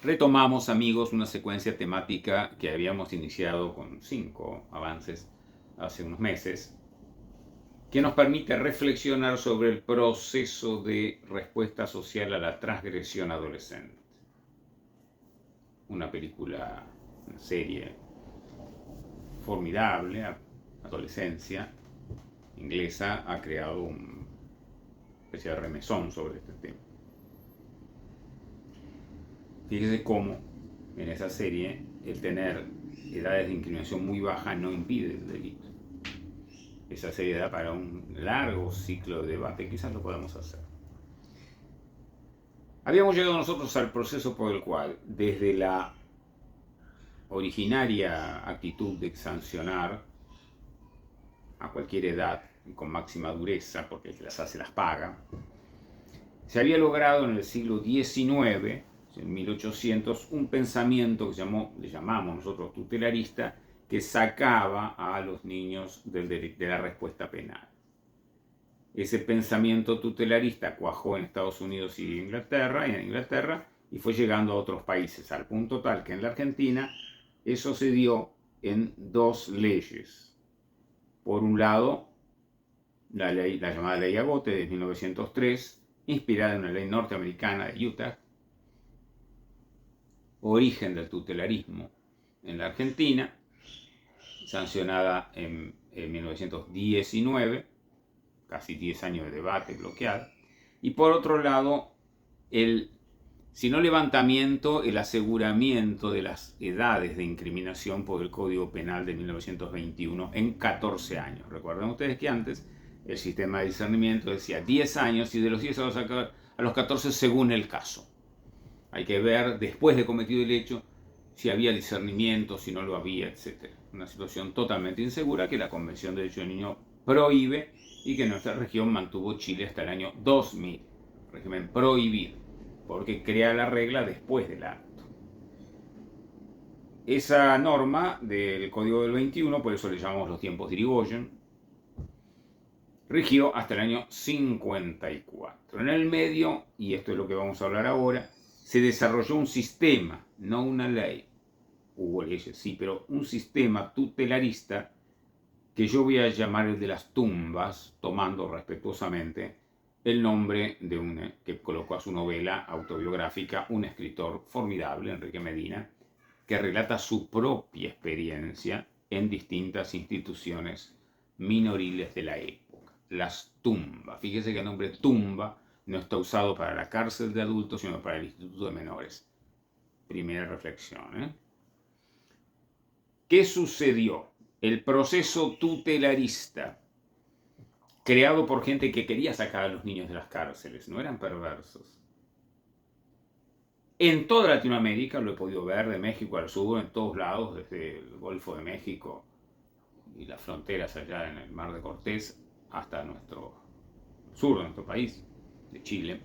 Retomamos, amigos, una secuencia temática que habíamos iniciado con 5 avances hace unos meses, que nos permite reflexionar sobre el proceso de respuesta social a la transgresión adolescente. Una película, una serie formidable, adolescencia inglesa, ha creado una especie de remesón sobre este tema. Fíjese cómo en esa serie el tener edades de incriminación muy bajas no impide el delito. Esa serie da para un largo ciclo de debate, quizás lo podamos hacer. Habíamos llegado nosotros al proceso por el cual, desde la originaria actitud de sancionar a cualquier edad con máxima dureza, porque el que las hace las paga, se había logrado en el siglo XIX, en 1800, un pensamiento que le llamamos nosotros tutelarista, que sacaba a los niños de la respuesta penal. Ese pensamiento tutelarista cuajó en Estados Unidos y en Inglaterra, y fue llegando a otros países, al punto tal que en la Argentina eso se dio en dos leyes. Por un lado, la llamada Ley Agote de 1903, inspirada en una ley norteamericana de Utah, origen del tutelarismo en la Argentina, sancionada en 1919, casi 10 años de debate bloqueado, y por otro lado, si no levantamiento, el aseguramiento de las edades de incriminación por el Código Penal de 1921 en 14 años. Recuerden ustedes que antes el sistema de discernimiento decía 10 años y de los 10 a los 14 según el caso. Hay que ver, después de cometido el hecho, si había discernimiento, si no lo había, etc. Una situación totalmente insegura que la Convención de Derechos del Niño prohíbe y que nuestra región mantuvo Chile hasta el año 2000. Régimen prohibido, porque crea la regla después del acto. Esa norma del Código del 21, por eso le llamamos los tiempos de Irigoyen, rigió hasta el año 54. En el medio, y esto es lo que vamos a hablar ahora, se desarrolló un sistema, no una ley. Hubo leyes, sí, pero un sistema tutelarista que yo voy a llamar el de las tumbas, tomando respetuosamente el nombre de que colocó a su novela autobiográfica un escritor formidable, Enrique Medina, que relata su propia experiencia en distintas instituciones minoriles de la época. Las tumbas. Fíjese que el nombre tumba no está usado para la cárcel de adultos, sino para el instituto de menores. Primera reflexión. ¿Qué sucedió? El proceso tutelarista, creado por gente que quería sacar a los niños de las cárceles, no eran perversos. En toda Latinoamérica, lo he podido ver, de México al sur, en todos lados, desde el Golfo de México y las fronteras allá en el Mar de Cortés, hasta nuestro sur de nuestro país, de Chile,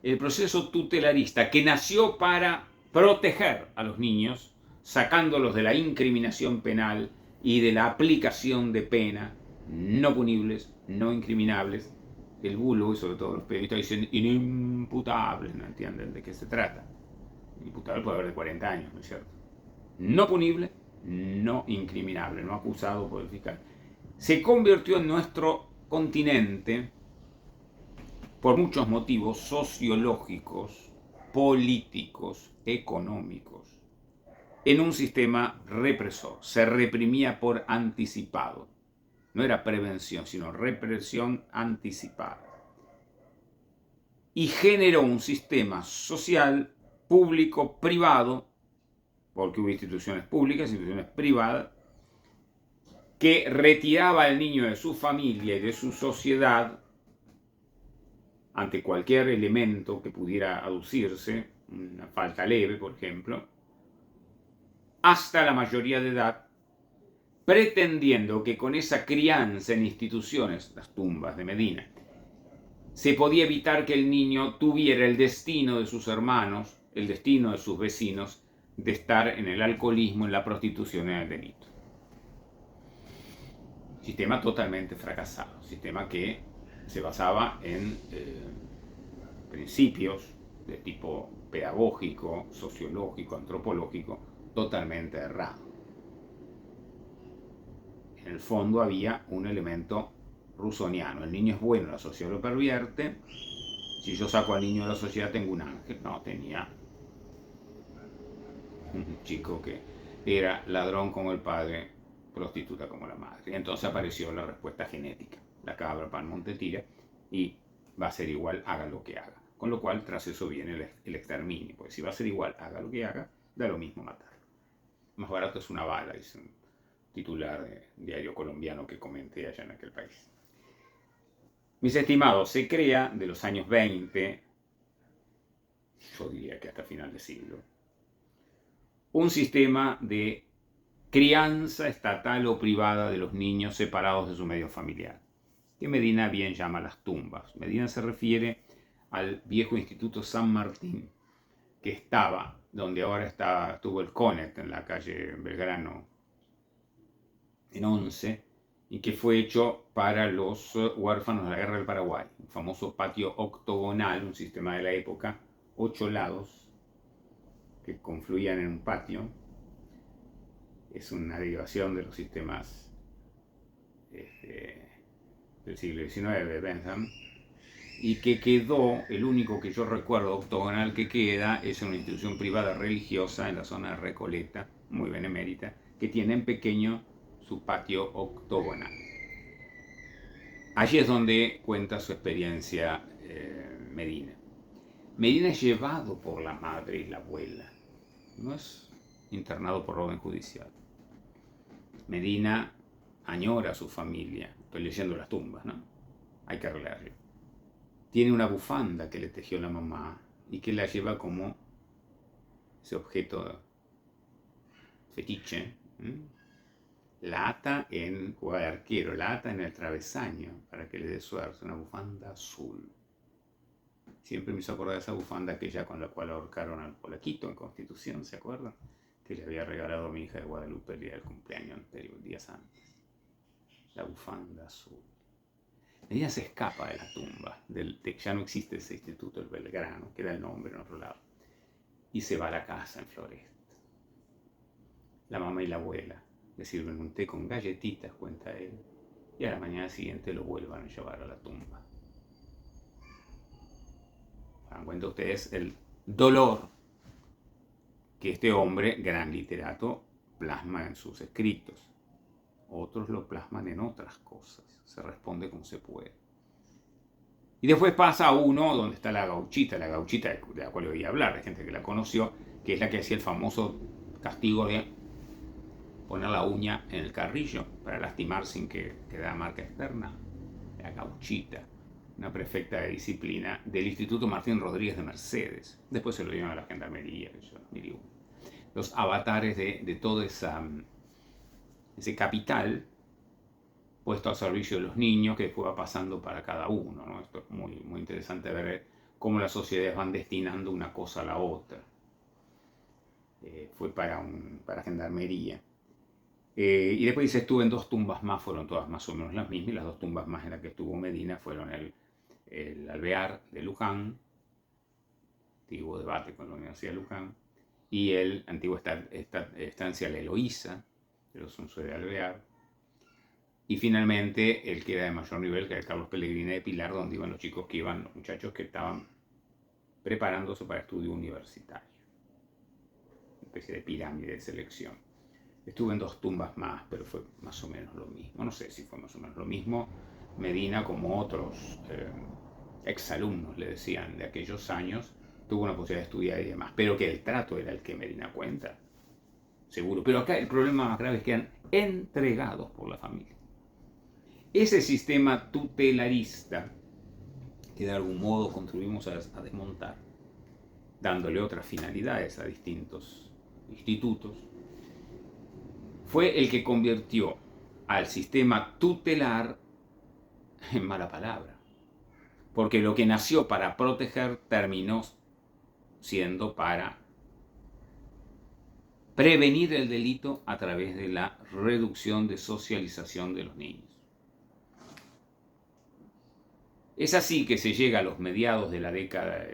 el proceso tutelarista que nació para proteger a los niños, sacándolos de la incriminación penal y de la aplicación de pena no punibles, no incriminables. El bulo, y sobre todo los periodistas dicen inimputables, no entienden de qué se trata. Imputable puede haber de 40 años, ¿no es cierto? No punible, no incriminable, no acusado por el fiscal. Se convirtió en nuestro continente, por muchos motivos sociológicos, políticos, económicos, en un sistema represor. Se reprimía por anticipado. No era prevención, sino represión anticipada. Y generó un sistema social, público, privado, porque hubo instituciones públicas, instituciones privadas, que retiraba al niño de su familia y de su sociedad ante cualquier elemento que pudiera aducirse, una falta leve, por ejemplo, hasta la mayoría de edad, pretendiendo que con esa crianza en instituciones, las tumbas de Medina, se podía evitar que el niño tuviera el destino de sus hermanos, el destino de sus vecinos, de estar en el alcoholismo, en la prostitución y en el delito. Sistema totalmente fracasado, sistema que se basaba en principios de tipo pedagógico, sociológico, antropológico, totalmente errado. En el fondo había un elemento rusoniano. El niño es bueno, la sociedad lo pervierte. Si yo saco al niño de la sociedad tengo un ángel. No, tenía un chico que era ladrón como el padre, prostituta como la madre. Entonces apareció la respuesta genética. La cabra pan monte tira y va a ser igual, haga lo que haga. Con lo cual, tras eso viene el exterminio. Porque si va a ser igual, haga lo que haga, da lo mismo matarlo. Más barato es una bala, dice un titular de diario colombiano que comenté allá en aquel país. Mis estimados, se crea de los años 20, yo diría que hasta final de siglo, un sistema de crianza estatal o privada de los niños separados de su medio familiar, que Medina bien llama las tumbas. Medina se refiere al viejo Instituto San Martín, que estaba donde ahora estuvo el CONET, en la calle Belgrano, en 11, y que fue hecho para los huérfanos de la Guerra del Paraguay. Un famoso patio octogonal, un sistema de la época, 8 lados que confluían en un patio. Es una derivación de los sistemas del siglo XIX, Bentham, y que quedó, el único que yo recuerdo octogonal que queda, es una institución privada religiosa en la zona de Recoleta, muy benemérita, que tiene en pequeño su patio octogonal. Allí es donde cuenta su experiencia Medina. Medina es llevado por la madre y la abuela, no es internado por orden judicial. Medina añora a su familia, estoy leyendo las tumbas, ¿no? Hay que arreglarlo. Tiene una bufanda que le tejió la mamá y que la lleva como ese objeto fetiche. La ata juega de arquero, la ata en el travesaño para que le dé suerte, una bufanda azul. Siempre me hizo acordar de esa bufanda aquella con la cual ahorcaron al polaquito en Constitución, ¿se acuerdan? Que le había regalado a mi hija de Guadalupe el día del cumpleaños anterior, días antes. La bufanda azul. Ella se escapa de la tumba, ya no existe ese instituto, el Belgrano, que era el nombre en otro lado, y se va a la casa en Floresta. La mamá y la abuela le sirven un té con galletitas, cuenta él, y a la mañana siguiente lo vuelvan a llevar a la tumba. Dan cuenta ustedes el dolor que este hombre, gran literato, plasma en sus escritos. Otros lo plasman en otras cosas. Se responde como se puede. Y después pasa a uno donde está la gauchita de la cual oí hablar, de gente que la conoció, que es la que hacía el famoso castigo de poner la uña en el carrillo para lastimar sin que quedara marca externa. La gauchita, una prefecta de disciplina del Instituto Martín Rodríguez de Mercedes. Después se lo dieron a la gendarmería, los avatares de todo ese capital puesto al servicio de los niños, que después va pasando para cada uno, ¿no? Esto es muy, muy interesante ver cómo las sociedades van destinando una cosa a la otra. Fue para gendarmería. Y después dice, estuve en 2 tumbas más, fueron todas más o menos las mismas, y las 2 tumbas más en las que estuvo Medina fueron el Alvear de Luján, antiguo debate con la Universidad de Luján, y el antiguo estancia La Eloísa, de los Unzué de Alvear, y finalmente el que era de mayor nivel, que era el Carlos Pellegrini de Pilar, donde iban los muchachos que estaban preparándose para estudio universitario, una especie de pirámide de selección. Estuve en 2 tumbas más, pero fue más o menos lo mismo. No sé si fue más o menos lo mismo. Medina, como otros exalumnos, le decían, de aquellos años, tuvo una posibilidad de estudiar y demás, pero que el trato era el que Medina cuenta, seguro. Pero acá el problema más grave es que eran entregados por la familia. Ese sistema tutelarista, que de algún modo contribuimos a desmontar, dándole otras finalidades a distintos institutos, fue el que convirtió al sistema tutelar en mala palabra. Porque lo que nació para proteger terminó siendo para prevenir el delito a través de la reducción de socialización de los niños. Es así que se llega a los mediados de la década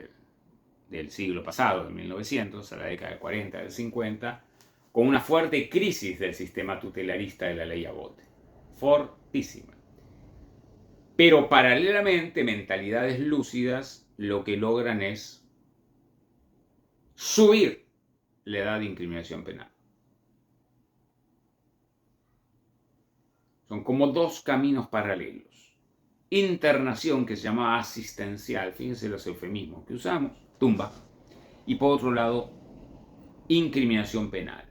del siglo pasado, del 1900, a la década del 40, del 50, con una fuerte crisis del sistema tutelarista de la ley Abbott. Fortísima. Pero paralelamente, mentalidades lúcidas lo que logran es subir la edad de incriminación penal. Son como dos caminos paralelos. Internación, que se llama asistencial, fíjense los eufemismos que usamos, tumba. Y por otro lado, incriminación penal.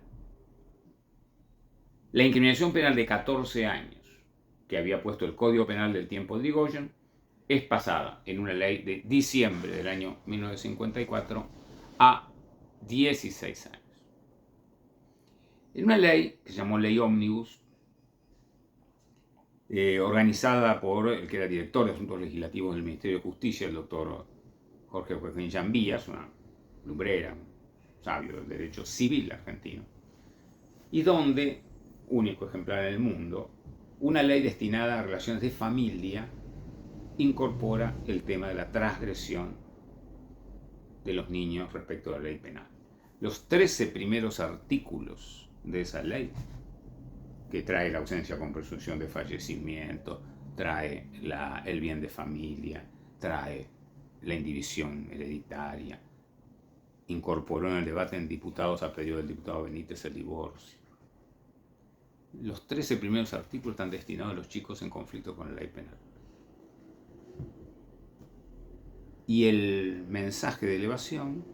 La incriminación penal de 14 años, que había puesto el Código Penal del tiempo de Irigoyen, es pasada en una ley de diciembre del año 1954 a 16 años. En una ley que se llamó Ley Ómnibus, organizada por el que era director de Asuntos Legislativos del Ministerio de Justicia, el doctor Jorge Joaquín Llambillas, una lumbrera, un sabio del derecho civil argentino, y donde, único ejemplar en el mundo, una ley destinada a relaciones de familia incorpora el tema de la transgresión de los niños respecto a la ley penal. Los 13 primeros artículos de esa ley, que trae la ausencia con presunción de fallecimiento, trae el bien de familia, trae la indivisión hereditaria, incorporó en el debate en diputados a pedido del diputado Benítez el divorcio. Los 13 primeros artículos están destinados a los chicos en conflicto con la ley penal. Y el mensaje de elevación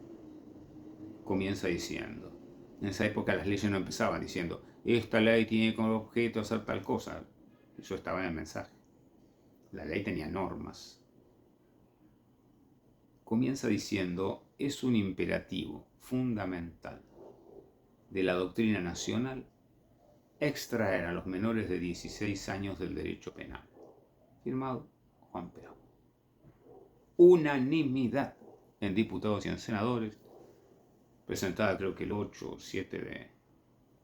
comienza diciendo, en esa época las leyes no empezaban diciendo, esta ley tiene como objeto hacer tal cosa. Eso estaba en el mensaje. La ley tenía normas. Comienza diciendo, es un imperativo fundamental de la doctrina nacional extraer a los menores de 16 años del derecho penal. Firmado Juan Perón. Unanimidad en diputados y en senadores, presentada creo que el 8 o 7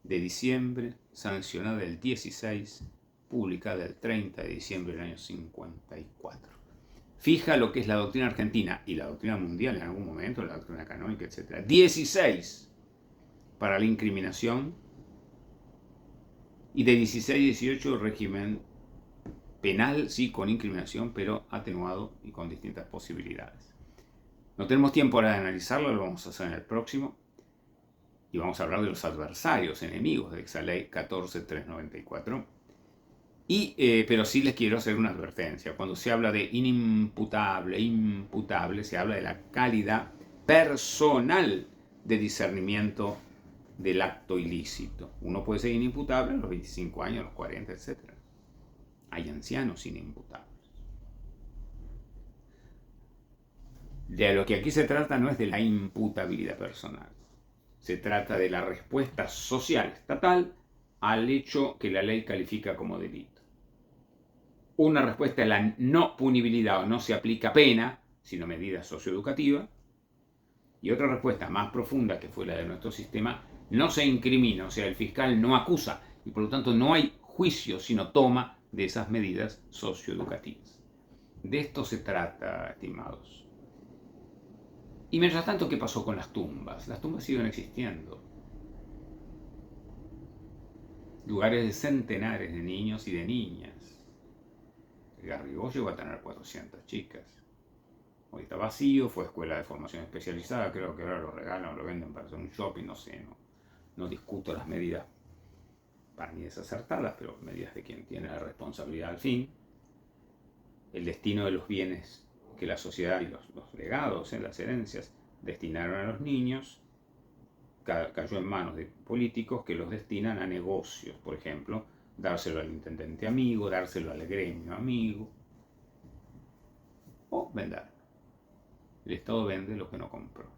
de diciembre, sancionada el 16, publicada el 30 de diciembre del año 54. Fija lo que es la doctrina argentina y la doctrina mundial en algún momento, la doctrina canónica, etc. 16 para la incriminación y de 16 a 18 el régimen penal, sí, con incriminación, pero atenuado y con distintas posibilidades. No tenemos tiempo ahora de analizarlo, lo vamos a hacer en el próximo. Y vamos a hablar de los adversarios, enemigos de esa ley 14394. Pero sí les quiero hacer una advertencia. Cuando se habla de imputable, se habla de la calidad personal de discernimiento del acto ilícito. Uno puede ser inimputable a los 25 años, a los 40, etc. Hay ancianos inimputables. De lo que aquí se trata no es de la imputabilidad personal. Se trata de la respuesta social estatal al hecho que la ley califica como delito. Una respuesta es la no punibilidad o no se aplica pena, sino medida socioeducativa. Y otra respuesta más profunda, que fue la de nuestro sistema, no se incrimina, o sea, el fiscal no acusa y por lo tanto no hay juicio, sino toma de esas medidas socioeducativas. De esto se trata, estimados. Y mientras tanto, ¿qué pasó con las tumbas? Las tumbas siguen existiendo. Lugares de centenares de niños y de niñas. El Garrigó llegó a tener 400 chicas. Hoy está vacío, fue escuela de formación especializada, creo que ahora lo regalan o lo venden para hacer un shopping, no sé, no discuto las medidas para mí desacertadas, pero medidas de quien tiene la responsabilidad al fin. El destino de los bienes que la sociedad y los legados, las herencias, destinaron a los niños, cayó en manos de políticos que los destinan a negocios, por ejemplo, dárselo al intendente amigo, dárselo al gremio amigo, o vender. El Estado vende lo que no compró.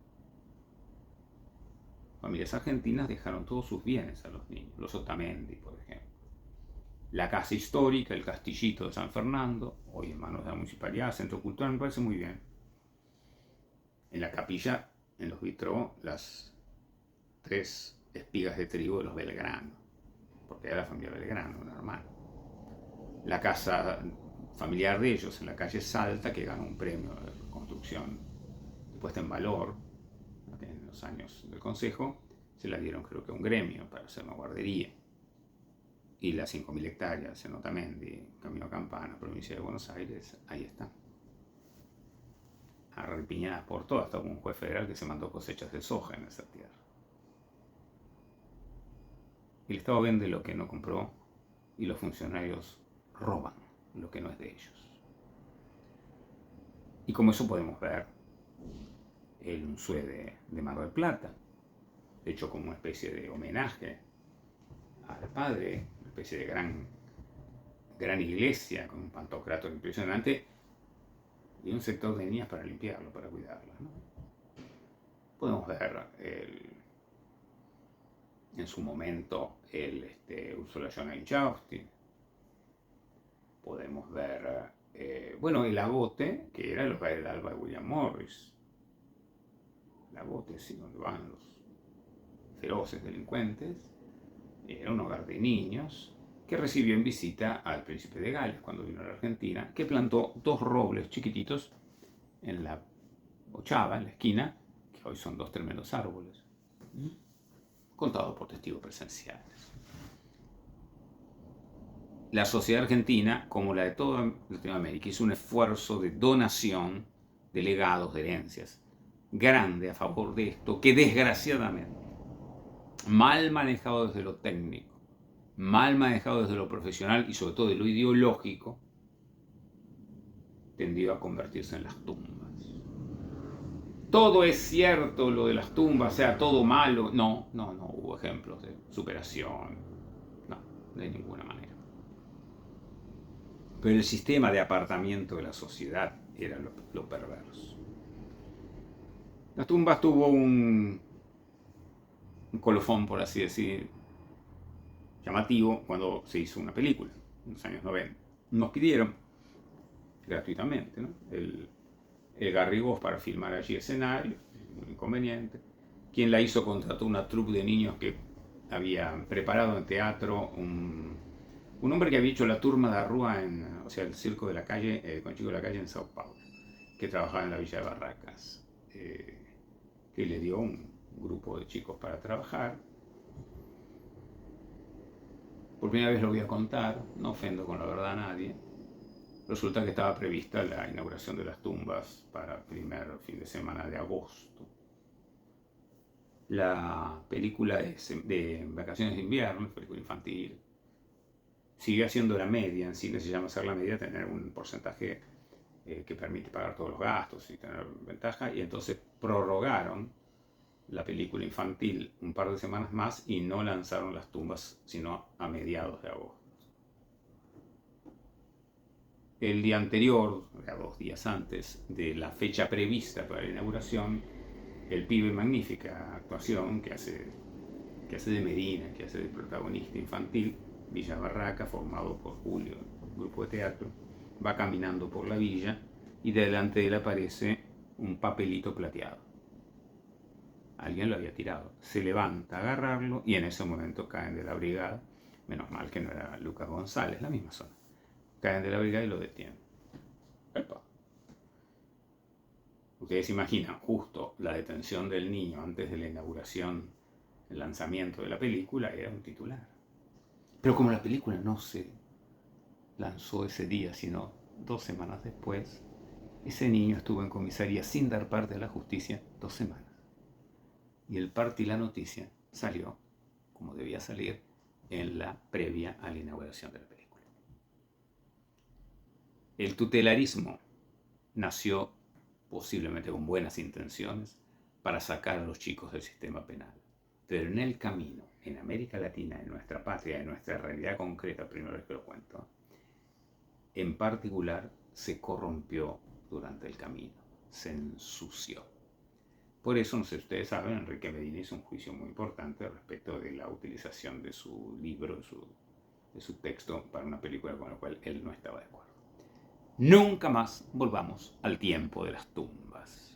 Familias argentinas dejaron todos sus bienes a los niños, los Otamendi, por ejemplo. La casa histórica, el Castillito de San Fernando, hoy en manos de la Municipalidad, Centro Cultural, me parece muy bien. En la capilla, en los vitró, las 3 espigas de trigo de los Belgrano, porque era la familia Belgrano, normal. La casa familiar de ellos, en la calle Salta, que ganó un premio de reconstrucción, de puesta en valor, los años del Consejo, se la dieron creo que a un gremio para hacer una guardería. Y las 5.000 hectáreas en Otamendi, Camino Campana, provincia de Buenos Aires, ahí están. Arrepiñadas por todo, hasta un juez federal que se mandó cosechas de soja en esa tierra. El Estado vende lo que no compró y los funcionarios roban lo que no es de ellos. Y como eso podemos ver el Unzué de Mar del Plata, hecho como una especie de homenaje al padre, una especie de gran iglesia con un pantocrator impresionante y un sector de niñas para limpiarlo, para cuidarlo, ¿no? Podemos ver en su momento Ursula Johanna Inchausti. Podemos ver, el Agote, que era el hogar del Alba de William Morris. El Agote, sí, donde van los feroces delincuentes. Era un hogar de niños que recibió en visita al príncipe de Gales cuando vino a la Argentina, que plantó 2 robles chiquititos en la ochava, en la esquina, que hoy son 2 tremendos árboles, contado por testigos presenciales. La sociedad argentina, como la de toda Latinoamérica, hizo un esfuerzo de donación de legados, de herencias, grande a favor de esto, que desgraciadamente, mal manejado desde lo técnico, mal manejado desde lo profesional y sobre todo de lo ideológico, tendió a convertirse en las tumbas. Todo es cierto lo de las tumbas, sea todo malo. No hubo ejemplos de superación, no, de ninguna manera. Pero el sistema de apartamiento de la sociedad era lo perverso. Las tumbas tuvo un colofón, por así decir, llamativo cuando se hizo una película, en los años 90. Nos pidieron, gratuitamente, ¿no?, el Garrigós para filmar allí escenario, un inconveniente. Quien la hizo contrató una troupe de niños que había preparado en teatro un hombre que había hecho la turma de Rúa, o sea, el circo de la calle, con Chico de la Calle en Sao Paulo, que trabajaba en la Villa de Barracas, que le dio un grupo de chicos para trabajar. Por primera vez lo voy a contar, no ofendo con la verdad a nadie. Resulta que estaba prevista la inauguración de las tumbas para el primer fin de semana de agosto. La película de Vacaciones de Invierno, película infantil, sigue haciendo la media. En cine se llama hacer la media, tener un porcentaje que permite pagar todos los gastos y tener ventaja, y entonces prorrogaron la película infantil un par de semanas más y no lanzaron las tumbas sino a mediados de agosto. El día anterior, o sea, 2 días antes de la fecha prevista para la inauguración, el pibe, magnífica actuación que hace de Medina, que hace de protagonista infantil, Villa Barraca, formado por Julio, un grupo de teatro, va caminando por la villa y delante de él aparece un papelito plateado. Alguien lo había tirado. Se levanta a agarrarlo y en ese momento caen de la brigada. Menos mal que no era Lucas González, la misma zona. Caen de la brigada y lo detienen. ¡Epa! Ustedes imaginan justo la detención del niño antes de la inauguración, el lanzamiento de la película, era un titular. Pero como la película no se lanzó ese día, sino 2 semanas después, ese niño estuvo en comisaría sin dar parte a la justicia 2 semanas. Y el parte y la noticia salió, como debía salir, en la previa a la inauguración de la película. El tutelarismo nació posiblemente con buenas intenciones para sacar a los chicos del sistema penal. Pero en el camino, en América Latina, en nuestra patria, en nuestra realidad concreta, primera vez que lo cuento, en particular se corrompió durante el camino, se ensució. Por eso, no sé si ustedes saben, Enrique Medina hizo un juicio muy importante respecto de la utilización de su libro, de su texto para una película con la cual él no estaba de acuerdo. Nunca más volvamos al tiempo de las tumbas.